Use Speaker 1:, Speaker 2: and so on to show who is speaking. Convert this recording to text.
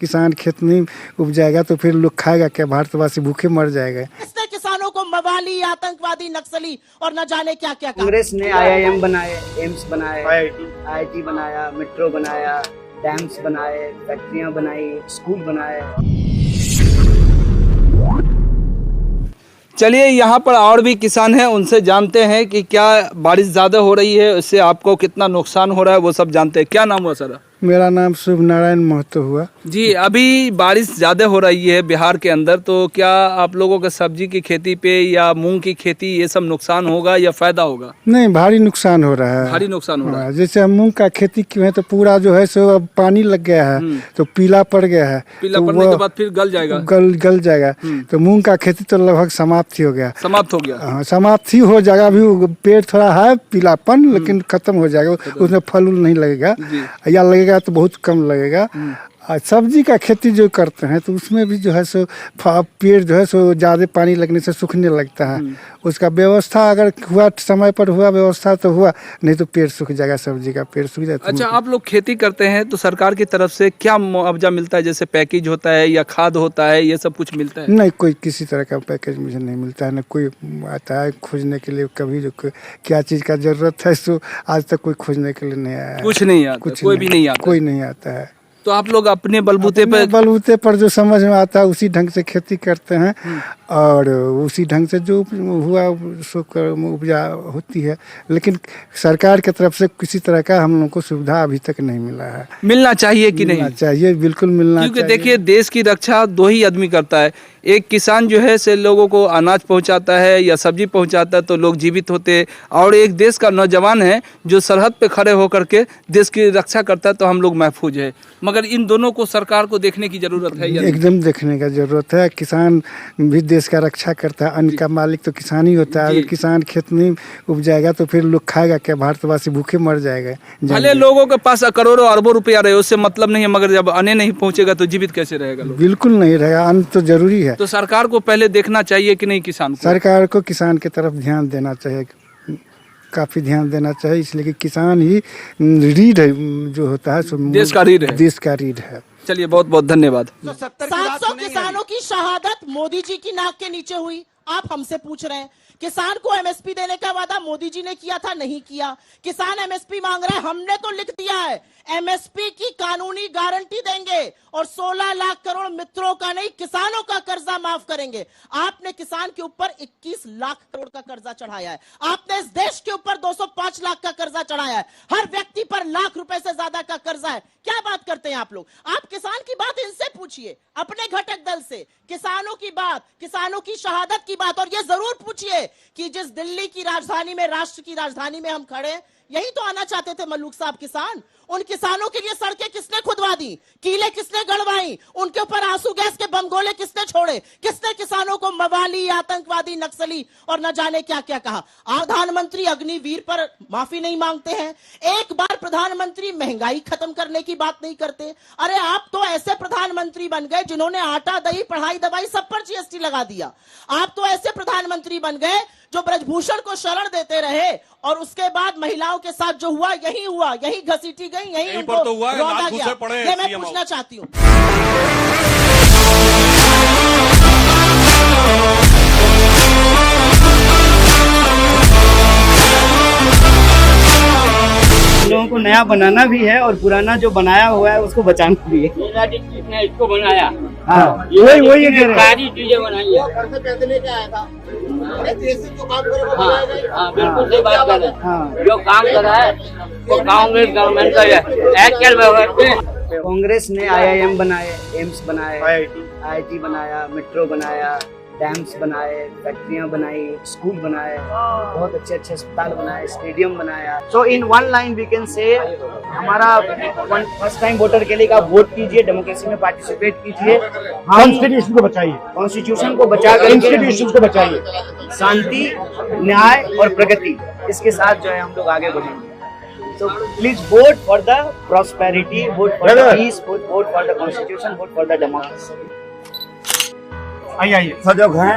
Speaker 1: किसान खेत नहीं उपजाएगा तो फिर लोग खाएगा क्या? भारतवासी भूखे मर जाएगा।
Speaker 2: इसने किसानों को मवाली, आतंकवादी, नक्सली और न जाने क्या क्या कहा।
Speaker 3: कांग्रेस ने IIM बनाए, एम्स बनाए, IIT बनाया, मेट्रो बनाया, डैम्स बनाए, फैक्ट्रियां बनाई, स्कूल बनाए।
Speaker 4: चलिए यहाँ पर और भी किसान हैं, उनसे जानते हैं कि क्या बारिश ज़्यादा हो रही है उससे आपको कितना नुकसान हो रहा है, वो सब जानते हैं। क्या नाम हुआ सर?
Speaker 1: मेरा नाम शुभ नारायण महतो हुआ।
Speaker 4: जी, अभी बारिश ज़्यादा हो रही है बिहार के अंदर, तो क्या आप लोगों के सब्जी की खेती पे या मूंग की खेती ये सब नुकसान होगा या फायदा होगा?
Speaker 1: नहीं, भारी नुकसान हो रहा है।
Speaker 4: भारी नुकसान हो रहा है।
Speaker 1: जैसे हम मूंग का खेती किए हैं तो पूरा जो है सो अब पानी लग गया है तो पीला पड़ गया है।
Speaker 4: पीला
Speaker 1: तो
Speaker 4: पड़ने
Speaker 1: वो
Speaker 4: के बाद फिर गल जाएगा।
Speaker 1: गल जाएगा। तो मूंग का खेती तो लगभग समाप्त ही हो गया।
Speaker 4: समाप्त हो गया।
Speaker 1: हाँ, समाप्त ही हो जाएगा। अभी पेड़ थोड़ा है पीलापन, लेकिन खत्म हो जाएगा। उसमें फल उल नहीं लगेगा, या लगेगा तो बहुत कम लगेगा। और सब्जी का खेती जो करते हैं तो उसमें भी जो है सो पेड़ जो है सो ज़्यादा पानी लगने से सूखने लगता है। उसका व्यवस्था अगर हुआ, समय पर हुआ व्यवस्था तो हुआ, नहीं तो पेड़ सूख जाएगा, सब्जी का पेड़ सूख जाता है।
Speaker 4: अच्छा, आप लोग खेती करते हैं तो सरकार की तरफ से क्या मुआवजा मिलता है? जैसे पैकेज होता है या खाद होता है, ये सब कुछ मिलता है?
Speaker 1: नहीं, कोई किसी तरह का पैकेज मुझे नहीं मिलता है। न कोई आता है खोजने के लिए कभी जो क्या चीज़ का जरूरत है सो आज तक कोई खोजने के लिए नहीं आया है।
Speaker 4: कुछ नहीं आता, कोई भी नहीं आता।
Speaker 1: कोई नहीं आता है।
Speaker 4: तो आप लोग अपने बलबूते
Speaker 1: पर जो समझ में आता है उसी ढंग से खेती करते हैं और उसी ढंग से जो हुआ सो उपजा होती है। लेकिन सरकार की तरफ से किसी तरह का हम लोग को सुविधा अभी तक नहीं मिला है।
Speaker 4: मिलना चाहिए कि नहीं?
Speaker 1: चाहिए, बिल्कुल मिलना चाहिए।
Speaker 4: क्योंकि देखिए, देश की रक्षा दो ही आदमी करता है। एक किसान जो है से लोगों को अनाज पहुंचाता है या सब्जी पहुंचाता है तो लोग जीवित होते हैं, और एक देश का नौजवान है जो सरहद पे खड़े होकर के देश की रक्षा करता है, तो हम लोग महफूज है। मगर इन दोनों को सरकार को देखने की जरूरत है।
Speaker 1: एकदम देखने का जरूरत है। किसान भी देश का रक्षा करता है। अन्न का मालिक तो किसान ही होता है। अगर किसान खेत नहीं उपजाएगा तो फिर लोग खाएगा क्या? भारतवासी भूखे मर जाएगा।
Speaker 4: भले लोगों के पास करोड़ों अरबों रुपया रहे, उससे मतलब नहीं है, मगर जब अन्न नहीं पहुंचेगा तो जीवित कैसे रहेगा लोग?
Speaker 1: बिल्कुल नहीं रहेगा। अन्न तो जरूरी है।
Speaker 4: तो सरकार को पहले देखना चाहिए कि नहीं किसान को?
Speaker 1: सरकार को किसान की तरफ ध्यान देना चाहिए, काफी ध्यान देना चाहिए, इसलिए कि किसान ही रीढ़ है जो होता है,
Speaker 4: देश का रीढ़ है।
Speaker 1: देश का रीढ़ है।
Speaker 4: चलिए, बहुत बहुत धन्यवाद।
Speaker 2: 700 किसानों की शहादत मोदी जी की नाक के नीचे हुई। आप हमसे पूछ रहे हैं किसान को MSP देने का वादा मोदी जी ने किया था, नहीं किया। किसान MSP मांग रहा है, हमने तो लिख दिया है MSP की कानूनी गारंटी देंगे और 16 लाख करोड़ मित्रों का नहीं किसानों का कर्जा माफ करेंगे। आपने किसान के ऊपर 21 लाख करोड़ का कर्जा चढ़ाया है। आपने इस देश के ऊपर 205 लाख का कर्जा चढ़ाया है। हर व्यक्ति पर लाख रुपए से ज्यादा का कर्जा है। क्या बात करते हैं आप लोग? आप किसान की बात इनसे पूछिए, अपने घटक दल से। किसानों की बात, किसानों की शहादत की बात, और ये जरूर पूछिए कि जिस दिल्ली की राजधानी में, राष्ट्र की राजधानी में हम खड़े, यही तो आना चाहते थे मल्लूक साहब किसान। उन किसानों के लिए सड़कें किसने खुदवा दी? कीले किसने गड़वाई? उनके ऊपर आंसू गैस के बम गोले किसने छोड़े? किसने किसानों को मवाली, आतंकवादी, नक्सली और न जाने क्या क्या कहा? प्रधानमंत्री अग्निवीर पर माफी नहीं मांगते हैं। एक बार प्रधानमंत्री महंगाई खत्म करने की बात नहीं करते। अरे आप तो ऐसे प्रधानमंत्री बन गए जिन्होंने आटा, दही, पढ़ाई, दवाई सब पर GST लगा दिया। आप तो ऐसे प्रधानमंत्री बन गए जो ब्रजभूषण को शरण देते रहे और उसके बाद महिलाओं के साथ जो हुआ यही हुआ, यही घसीटी गई, यही उनको
Speaker 5: तो हुआ है,
Speaker 2: रौंदा गया।
Speaker 5: पड़े
Speaker 2: ये मैं पूछना चाहती हूँ।
Speaker 3: लोगों को नया बनाना भी है और पुराना जो बनाया हुआ है उसको बचाना भी है।
Speaker 6: ने इसको बनाया,
Speaker 3: हाँ, वही
Speaker 6: सारी चीजें बनाई है। हाँ, बिल्कुल सही बात कर रहे हैं। जो काम कर रहा है वो कांग्रेस गवर्नमेंट का है।
Speaker 3: कांग्रेस ने IIM बनाए, एम्स बनाए, IIT बनाया, मेट्रो बनाया, डैम्स बनाए, फैक्ट्रियां बनाई, स्कूल बनाए, बहुत अच्छे अच्छे अस्पताल बनाए, स्टेडियम बनाया। So in one line we can say हमारा फर्स्ट टाइम वोटर के लिए का वोट कीजिए, डेमोक्रेसी में पार्टिसिपेट कीजिए,
Speaker 7: कॉन्स्टिट्यूशन को बचाइए,
Speaker 3: कॉन्स्टिट्यूशन को बचाकर
Speaker 7: इंस्टीट्यूशन को बचाइए,
Speaker 3: शांति, न्याय और प्रगति, इसके साथ जो है हम लोग आगे बढ़ेंगे। So please vote for the prosperity, vote for the peace, vote for the constitution, vote for the democracy.
Speaker 7: आइए सजग हैं।